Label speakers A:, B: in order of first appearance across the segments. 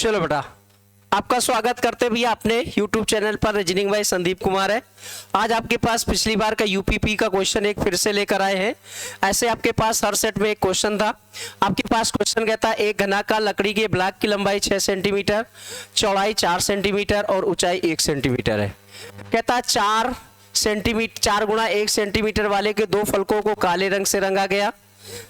A: चलो बेटा, आपका स्वागत करते भैया अपने YouTube चैनल पर। रीजनिंग भाई संदीप कुमार है। आज आपके पास पिछली बार का यूपीपी का क्वेश्चन एक फिर से लेकर आए हैं। ऐसे आपके पास हर सेट में एक क्वेश्चन था। आपके पास क्वेश्चन कहता है एक घनाकार लकड़ी के ब्लॉक की लंबाई 6 सेंटीमीटर, चौड़ाई 4 सेंटीमीटर और ऊंचाई 1 सेंटीमीटर है। कहता है 4 सेंटीमीटर 4 गुणा 1 सेंटीमीटर वाले के दो फलकों को काले रंग से रंगा गया।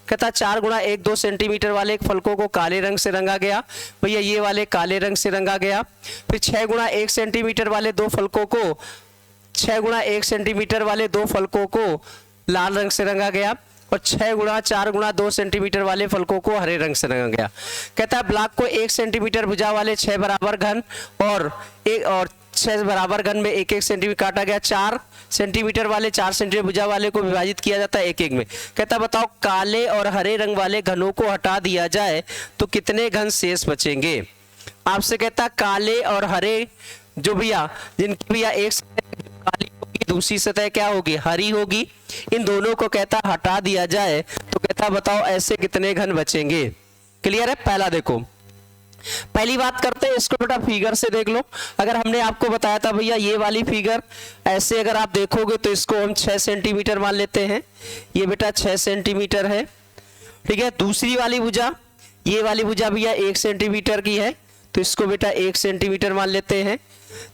A: कहता 4 गुणा 1 2 सेंटीमीटर वाले फलकों को काले रंग से रंगा गया। भैया ये वाले काले रंग से रंगा गया। फिर 6 गुणा 1 सेंटीमीटर वाले दो फलकों को 6 गुणा 1 सेंटीमीटर वाले दो फलकों को लाल रंग से रंगा गया और 6 गुणा 4 गुणा 2 सेंटीमीटर वाले फलकों को हरे रंग से रंगा गया। कहता है ब्लॉक को 1 सेंटीमीटर भुजा वाले 6 बराबर घन और 6 बराबर घन में 1 1 सेंटीमीटर काटा गया। 4 सेंटीमीटर वाले 4 सेंटीमीटर भुजा वाले को विभाजित किया जाता है 1 1 में। कहता बताओ काले और हरे रंग वाले घनों को हटा दिया जाए तो कितने घन शेष बचेंगे। आपसे कहता काले और हरे जो भैया जिनकी भैया एक सतह काली होगी दूसरी सतह क्या होगी, हरी होगी, इन दोनों को कहता हटा दिया जाए तो कहता बताओ ऐसे कितने घन बचेंगे। क्लियर है। पहला देखो, पहली बात करते हैं इसको बेटा फिगर से देख लो। अगर हमने आपको बताया था भैया ये वाली फिगर ऐसे अगर आप देखोगे तो इसको हम 6 सेंटीमीटर मान लेते हैं। ये बेटा 6 सेंटीमीटर है, ठीक है। दूसरी वाली भुजा, ये वाली भुजा भैया 1 सेंटीमीटर की है तो इसको बेटा 1 सेंटीमीटर मान लेते हैं।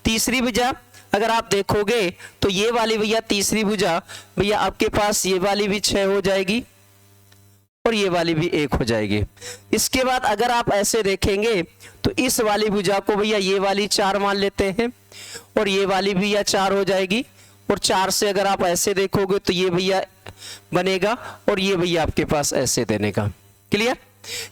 A: तीसरी भुजा अगर आप देखोगे तो ये वाली भैया तीसरी भुजा भैया आपके पास ये वाली भी 6 हो जाएगी और ये वाली भी 1 हो जाएगी। इसके बाद अगर आप ऐसे देखेंगे तो इस वाली भुजा को भैया ये वाली 4 मान लेते हैं और ये वाली भी या 4 हो जाएगी और 4 से अगर आप ऐसे देखोगे तो ये भैया बनेगा और ये भैया आपके पास ऐसे देने का। क्लियर।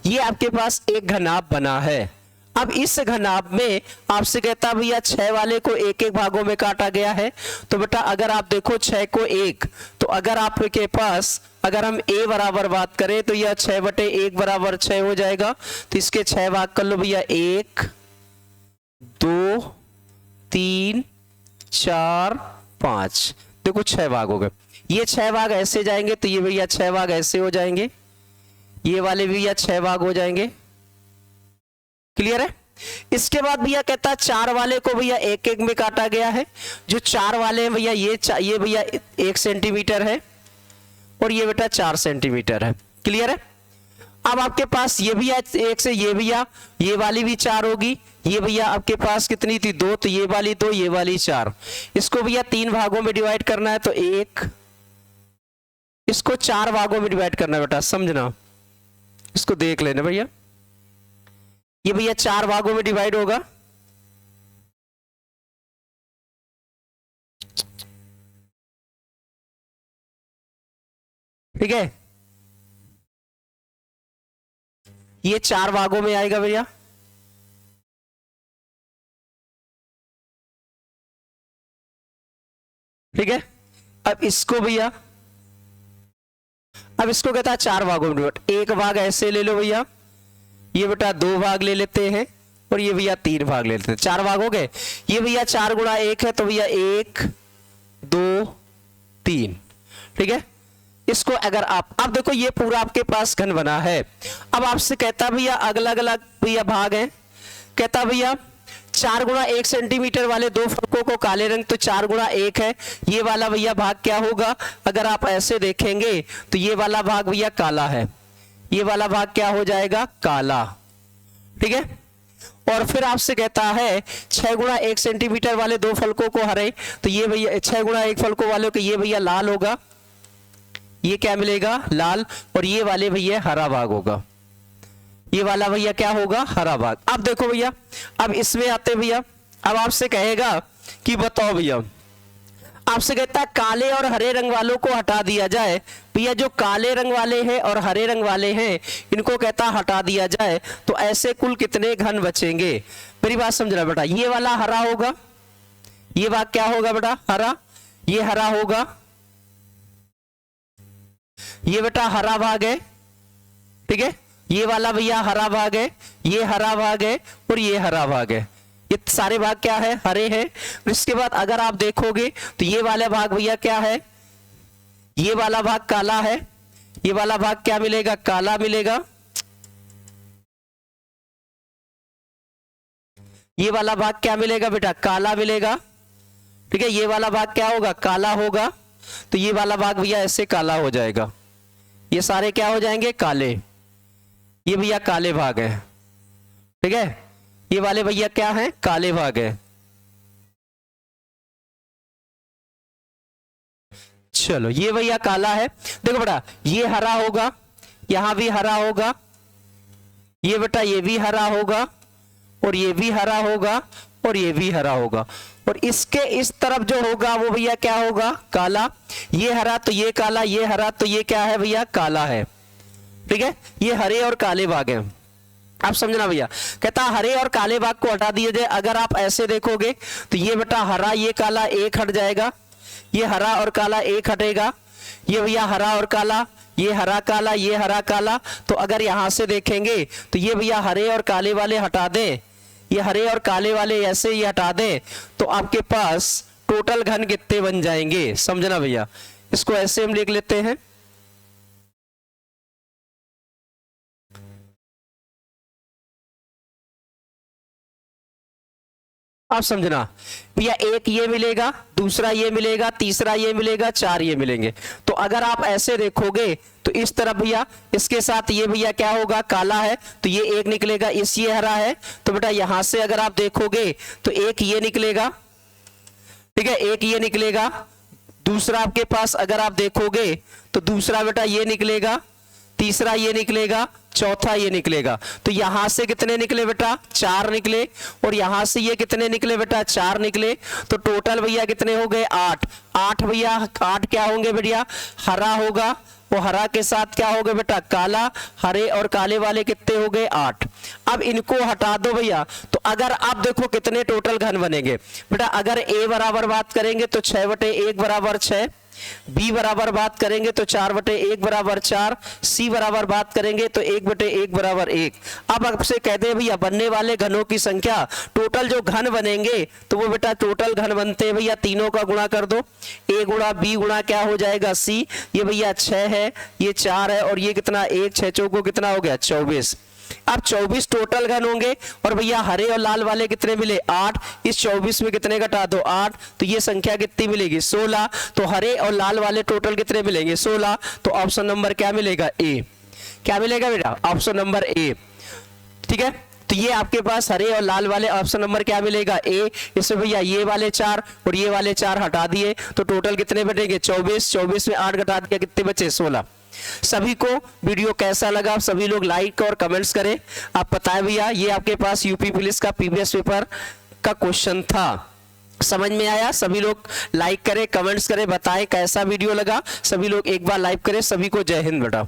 A: ये आपके पास एक घनाभ बना है। अब इस घनाभ में आपसे कहता भैया 6 वाले को 1 1 भागों में काटा गया है तो बेटा अगर आप देखो 6 को 1 तो अगर आपके पास अगर हम a बराबर बात करें तो यह 6 बटे 1 बराबर 6 हो जाएगा। तो इसके 6 भाग कर लो भैया, 1 2 3 4 5। देखो 6 भाग हो गए। ये 6 भाग ऐसे जाएंगे तो ये भैया 6 भाग ऐसे हो जाएंगे, ये वाले भी भैया 6 भाग हो जाएंगे। क्लियर है। इसके बाद भैया कहता है 4 वाले को भैया 1 1 में काटा गया है। जो 4 वाले हैं भैया ये भैया 1 सेंटीमीटर है और ये बेटा 4 सेंटीमीटर है। क्लियर है। अब आपके पास ये भैया 1 से ये भैया ये वाली भी 4 होगी। ये भैया आपके पास कितनी थी 2 तो ये वाली 2 ये वाली 4। इसको भैया 3 भागों में डिवाइड करना है तो 1, इसको 4 भागों में डिवाइड करना है बेटा, समझना, इसको देख लेना भैया। ये भैया 4 भागों में डिवाइड होगा। ठीक है, ये 4 भागों में आएगा भैया। ठीक है। अब इसको भैया अब इसको कहता है 4 भागों में डिवाइड। 1 भाग ऐसे ले लो भैया, ये बेटा 2 भाग ले लेते हैं और ये भैया 3 भाग ले लेते हैं। 4 भाग हो गए। ये भैया 4 गुणा 1 है तो भैया 1 2 3। ठीक है। इसको अगर आप अब देखो ये पूरा आपके पास घन बना है। अब आपसे कहता भैया अलग अलग भैया भाग हैं। कहता भैया 4 गुणा 1 सेंटीमीटर वाले दो फलकों को काले रंग, तो 4 गुणा 1 है। ये वाला भैया भाग क्या होगा, अगर आप ऐसे देखेंगे तो ये वाला भाग भैया काला है, ये वाला भाग क्या हो जाएगा, काला। ठीक है। और फिर आपसे कहता है 6 गुणा 1 सेंटीमीटर वाले दो फलकों को हरे, तो ये भैया 6 गुणा 1 फलकों वालों के ये भैया लाल होगा, ये क्या मिलेगा, लाल। और ये वाले भैया हरा भाग होगा, ये वाला भैया क्या होगा, हरा भाग। अब देखो भैया, अब इसमें आते भैया, अब आपसे कहेगा कि बताओ भैया, आपसे कहता है काले और हरे रंग वालों को हटा दिया जाए। भैया जो काले रंग वाले हैं और हरे रंग वाले हैं इनको कहता हटा दिया जाए तो ऐसे कुल कितने घन बचेंगे। मेरी बात समझना बेटा, ये वाला हरा होगा, ये भाग क्या होगा बेटा, हरा, ये हरा होगा, ये बेटा हरा भाग है। ठीक है। ये वाला भैया हरा भाग है, ये हरा भाग है और ये हरा भाग है। ये सारे भाग क्या है, हरे हैं। इसके बाद अगर आप देखोगे तो ये वाला भाग भैया क्या है, ये वाला भाग काला है, ये वाला भाग क्या मिलेगा, काला मिलेगा। ये वाला भाग क्या मिलेगा बेटा, काला मिलेगा। ठीक है, ये वाला भाग क्या होगा, काला होगा। तो ये वाला भाग भैया ऐसे काला हो जाएगा, ये सारे क्या हो जाएंगे, काले। ये भैया काले भाग है। ठीक है, ये वाले भैया क्या है, काले भाग है। चलो ये भैया काला है। देखो बेटा, ये हरा होगा, यहां भी हरा होगा, ये बेटा ये भी हरा होगा, और ये भी हरा होगा, और ये भी हरा होगा। और इसके इस तरफ जो होगा वो भैया क्या होगा, काला। ये हरा तो ये काला, ये हरा तो ये क्या है भैया, काला है। ठीक है, ये हरे और काले भाग हैं। आप समझना भैया, कहता हरे और काले भाग को हटा दिए जाए। अगर आप ऐसे देखोगे तो ये बेटा हरा ये काला एक हट जाएगा, ये हरा और काला एक हटेगा, ये भैया हरा और काला, ये हरा काला, ये हरा काला। तो अगर यहां से देखेंगे तो ये भैया हरे और काले वाले हटा दें, ये हरे और काले वाले ऐसे ये हटा दें, तो आपके पास टोटल घन कितने बन जाएंगे, समझना भैया। इसको ऐसे हम लिख लेते हैं, आप समझना भैया। एक ये मिलेगा, दूसरा ये मिलेगा, तीसरा ये मिलेगा, चार ये मिलेंगे। तो अगर आप ऐसे देखोगे तो इस तरफ भैया इसके साथ ये भैया क्या होगा, काला है तो ये एक निकलेगा, इस ये हरा है तो बेटा यहां से अगर आप देखोगे तो एक ये निकलेगा। ठीक है, एक ये निकलेगा, दूसरा आपके पास अगर आप देखोगे तो दूसरा बेटा ये निकलेगा, तीसरा ये निकलेगा, चौथा ये निकलेगा। तो यहां से कितने निकले बेटा, चार निकले, और यहां से ये कितने निकले बेटा, चार निकले। तो टोटल भैया कितने हो गए, आठ। आठ भैया, आठ क्या होंगे भैया, हरा होगा, वो हरा के साथ क्या होगा बेटा, काला। हरे और काले वाले कितने हो गए, आठ। अब इनको हटा दो भैया, तो अगर आप देखो कितने टोटल घन बनेंगे बेटा। अगर ए बराबर बात करेंगे तो 6/1 बराबर 6, बी बराबर बात करेंगे तो 4/1 बराबर 4, सी बराबर बात करेंगे तो 1/1 बराबर 1। अब आपसे कहते हैं भैया बनने वाले घनों की संख्या, टोटल जो घन बनेंगे तो वो बेटा टोटल घन बनते हैं भैया, तीनों का गुणा कर दो, ए गुणा बी गुणा क्या हो जाएगा, सी। ये भैया 6 है, ये 4 है, और ये कितना, 1 6 चौको कितना हो गया, 24। अब 24 टोटल घन होंगे, और भैया हरे और लाल वाले कितने मिले, 8। इस 24 में कितने घटा दो, 8, तो ये संख्या कितनी मिलेगी, 16। तो हरे और लाल वाले टोटल कितने मिलेंगे, 16। तो ऑप्शन नंबर क्या मिलेगा, ए। क्या मिलेगा बेटा, ऑप्शन नंबर ए। ठीक है, तो ये आपके पास हरे और लाल वाले ऑप्शन नंबर क्या मिलेगा, ए। इसमें भैया ये वाले 4 और ये वाले 4 हटा दिए, तो टोटल कितने बचेंगे, 24। 24 में 8 घटा दिया, कितने बचे, 16। सभी को वीडियो कैसा लगा, सभी लोग लाइक और कमेंट्स करें। आप बताएं भैया, ये आपके पास यूपी पुलिस का पीवीएस पेपर का क्वेश्चन था, समझ में आया। सभी लोग लाइक करें, कमेंट्स करें, बताएं कैसा वीडियो लगा। सभी लोग एक बार लाइक करें। सभी को जय हिंद बेटा।